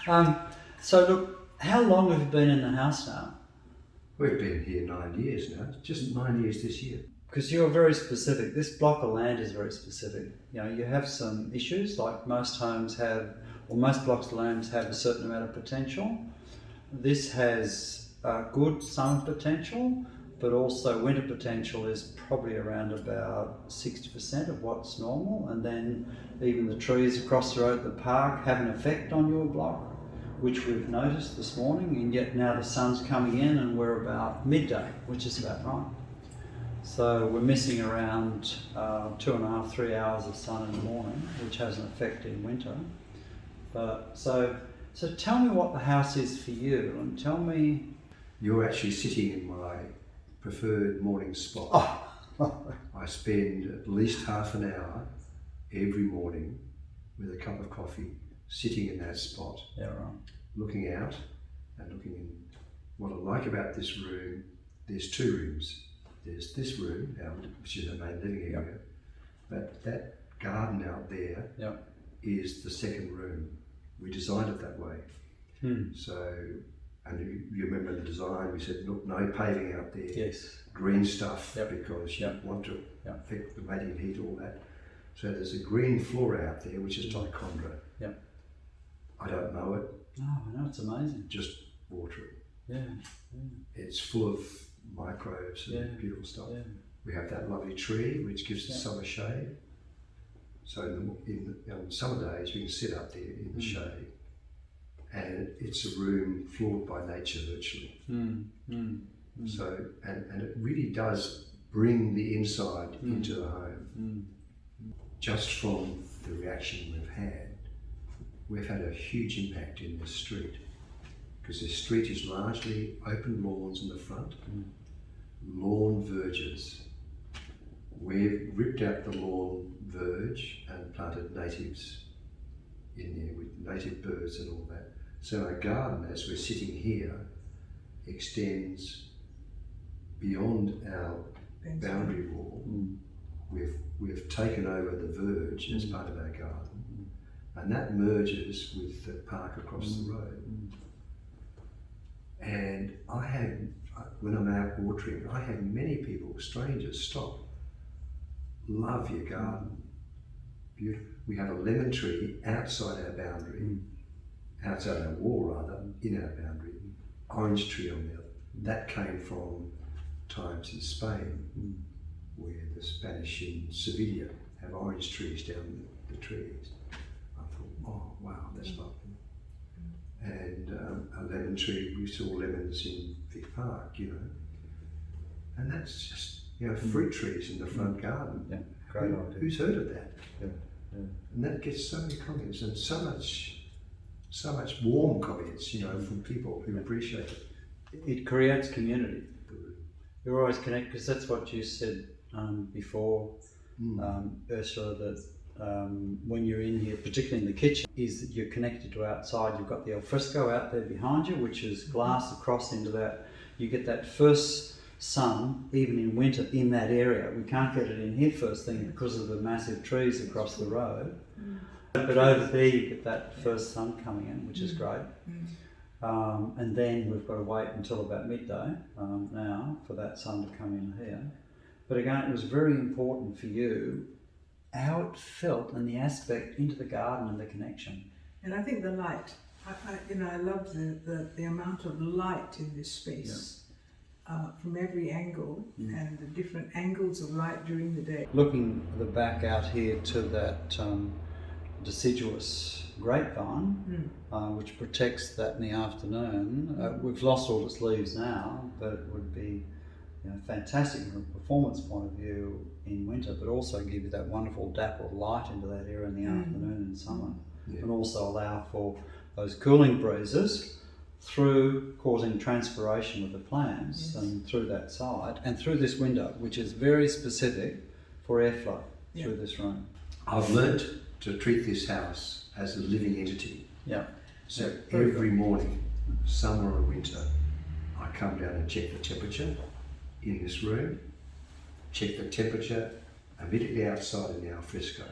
So look, how long have you been in the house now? We've been here 9 years now, just 9 years this year. Because you're very specific. This block of land is very specific. You know, you have some issues like most homes have, or most blocks of land have a certain amount of potential. This has good summer potential, but also winter potential is probably around about 60% of what's normal. And then even the trees across the road at the park have an effect on your block, which we've noticed this morning, and yet now the sun's coming in and we're about midday, which is about right. So we're missing around 2.5, 3 hours of sun in the morning, which has an effect in winter. But so tell me what the house is for you, and tell me... You're actually sitting in my preferred morning spot. I spend at least half an hour every morning with a cup of coffee sitting in that spot, looking out and looking in. What I like about this room, there's two rooms. There's this room, which is the main living area, but that garden out there is the second room. We designed it that way. So, and you remember the design, we said, look, no paving out there, green stuff, because you want to affect the radiant heat, all that. So there's a green floor out there, which is tichondra. I don't know it. Oh, I know, it's amazing. Just water it. It's full of microbes and beautiful stuff. We have that lovely tree which gives us summer shade. So on summer days we can sit up there in the shade, and it's a room floored by nature virtually. So and it really does bring the inside into the home. Just from the reaction we've had a huge impact in this street, because this street is largely open lawns in the front, lawn verges. We've ripped out the lawn verge and planted natives in there with native birds and all that. So our garden, as we're sitting here, extends beyond our boundary wall. We've taken over the verge as part of our garden, and that merges with the park across the road. And I have, when I'm out watering, I have many people, strangers, stop. Love your garden. Beautiful. We have a lemon tree outside our boundary, outside our wall rather, in our boundary. Orange tree on the other. That came from times in Spain, where the Spanish in Sevilla have orange trees down the trees. I thought, oh wow, that's lovely. And a lemon tree, we saw lemons in Vic Park, you know. And that's just, you know, fruit trees in the front garden. Great idea. Who's heard of that? And that gets so many comments and so much warm comments, you know, from people who appreciate it. It creates community. You're always connected, because that's what you said before, Ursula, that when you're in here, particularly in the kitchen, is that you're connected to outside. You've got the al fresco out there behind you, which is glass across into that. You get that first sun, even in winter, in that area. We can't get it in here first thing because of the massive trees across the road. But over there you get that first sun coming in, which is great. And then we've got to wait until about midday now for that sun to come in here. But again, it was very important for you how it felt and the aspect into the garden and the connection. And I think the light, I love the amount of light in this space from every angle and the different angles of light during the day. Looking the back out here to that deciduous grapevine, which protects that in the afternoon. We've lost all its leaves now, but it would be fantastic from a performance point of view in winter, but also give you that wonderful dappled light into that area in the afternoon in summer, and also allow for those cooling breezes through causing transpiration of the plants and through that side and through this window, which is very specific for airflow through this room. I've learnt to treat this house as a living entity. So every morning, summer or winter, I come down and check the temperature in this room, check the temperature immediately outside in the al fresco.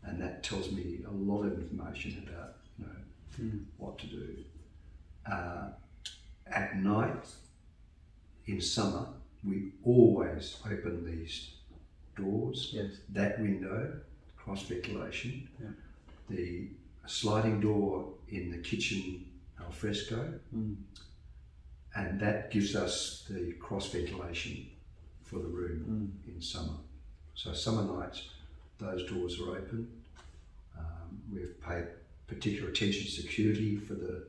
And that tells me a lot of information about what to do. At night, in summer, we always open these doors, Yes. that window, cross ventilation, Yeah. the sliding door in the kitchen al fresco, and that gives us the cross ventilation for the room in summer. So summer nights, those doors are open. We've paid particular attention to security for the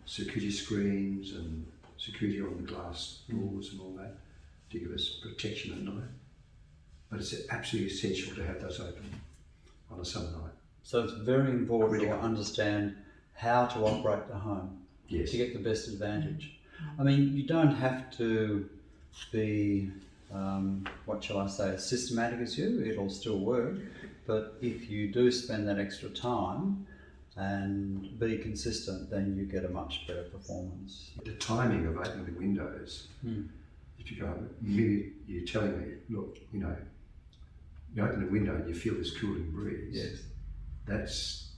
security screens and security on the glass doors and all that to give us protection at night. But it's absolutely essential to have those open on a summer night. So it's very important to understand how to operate the home Yes. to get the best advantage. I mean, you don't have to be, what shall I say, as systematic as you, it'll still work. But if you do spend that extra time and be consistent, then you get a much better performance. The timing of opening the windows, if you go, you're telling me, look, you open the window and you feel this cooling breeze. Yes.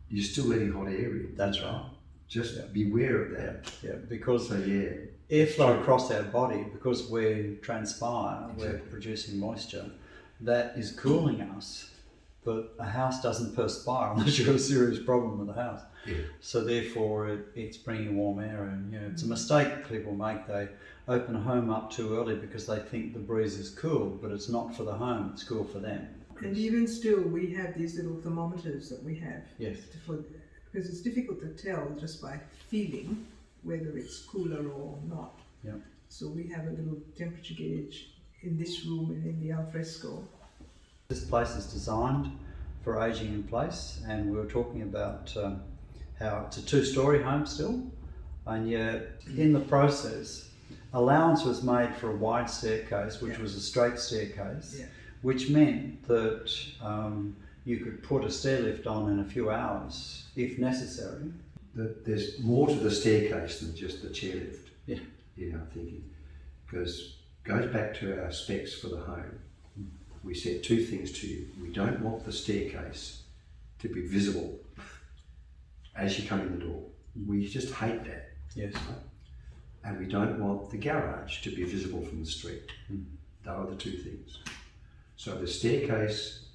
You're still letting hot air in. That's right. Just beware of that. Yeah, because So airflow across our body, because we transpire, we're producing moisture, that is cooling us. But a house doesn't perspire unless you've got a serious problem with the house. Yeah. So therefore it's bringing warm air in. It's a mistake people make. They open a home up too early because they think the breeze is cool, but it's not for the home, it's cool for them. And even still, we have these little thermometers that we have. Yes. Because it's difficult to tell just by feeling whether it's cooler or not. Yeah. So we have a little temperature gauge in this room and in the al fresco. This place is designed for ageing in place, and we were talking about how it's a two-storey home still, and yet in the process, allowance was made for a wide staircase, which was a straight staircase, which meant that you could put a stair lift on in a few hours if necessary. There's more to the staircase than just the chairlift. Yeah. I'm thinking, because it goes back to our specs for the home. We said two things to you. We don't want the staircase to be visible as you come in the door. We just hate that. Yes. Right? And we don't want the garage to be visible from the street. They are the two things. So the staircase,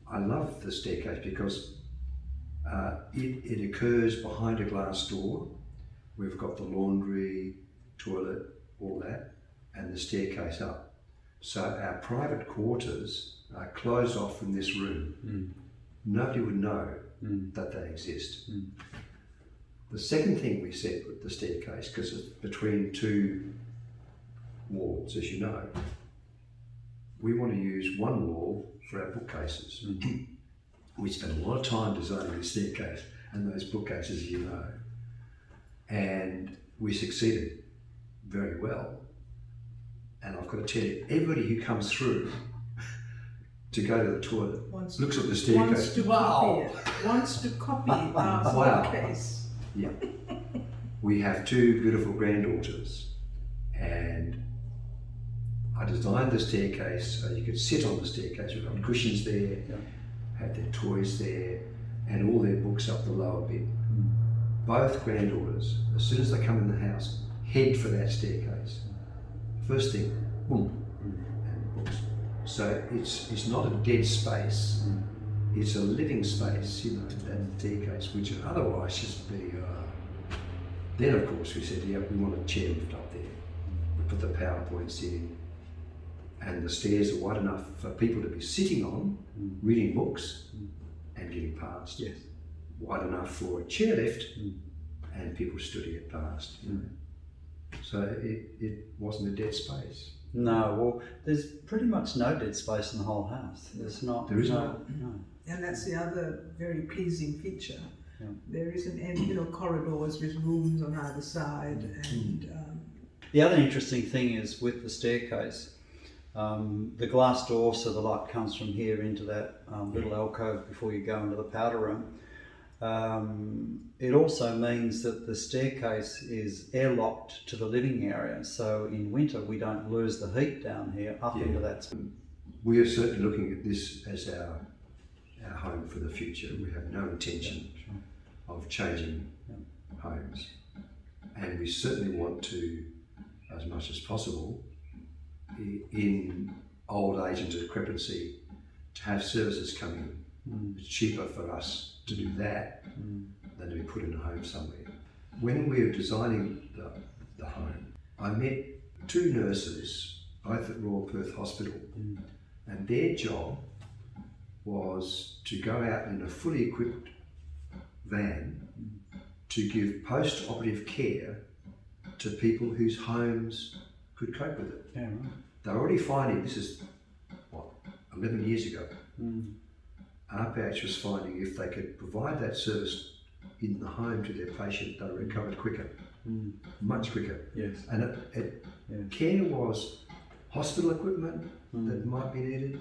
I love the staircase because it occurs behind a glass door. We've got the laundry, toilet, all that, and the staircase up. So our private quarters are closed off from this room. Nobody would know that they exist. The second thing we said with the staircase, because it's between two walls, as you know, we want to use one wall for our bookcases. We spent a lot of time designing the staircase and those bookcases, as you know, and we succeeded very well. And I've got to tell you, everybody who comes through to go to the toilet looks at the staircase. Wants to copy our staircase. Yeah. We have two beautiful granddaughters, and I designed the staircase so you could sit on the staircase. We've got cushions there, had their toys there, and all their books up the lower bit. Both granddaughters, as soon as they come in the house, head for that staircase. First thing, boom, and books. So it's not a dead space, it's a living space, that staircase, which would otherwise just be. Then of course we said, we want a chair lift up there. We put the PowerPoints in, and the stairs are wide enough for people to be sitting on, reading books, and getting past. Yes. Wide enough for a chairlift, and people stood to get past. So it wasn't a dead space. No, well, there's pretty much no dead space in the whole house. There's not. There is no. And that's the other very pleasing feature. Yeah. There isn't any, corridors with rooms on either side. And the other interesting thing is with the staircase, the glass door, so the light comes from here into that little alcove before you go into the powder room. It also means that the staircase is airlocked to the living area, so in winter we don't lose the heat down here up into that space. We are certainly looking at this as our home for the future. We have no intention of changing homes. And we certainly want to, as much as possible, in old age and decrepency, to have services come in. It's cheaper for us to do that than to be put in a home somewhere. When we were designing the home, I met two nurses, both at Royal Perth Hospital, and their job was to go out in a fully equipped van to give post-operative care to people whose homes could cope with it. Yeah, right. They're already finding, this is, 11 years ago, RPH was finding if they could provide that service in the home to their patient, they recovered quicker, much quicker. Yes. And care was hospital equipment that might be needed,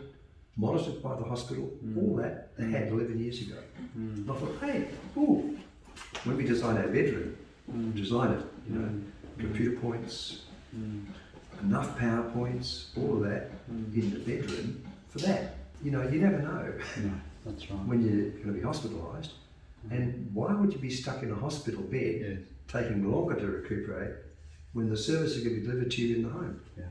monitored by the hospital, all that they had 11 years ago. And I thought, hey, when we design our bedroom, design it, computer points, enough power points, all of that in the bedroom for that. You never know That's right. when you're going to be hospitalised. And why would you be stuck in a hospital bed taking longer to recuperate when the service is going to be delivered to you in the home? Yeah.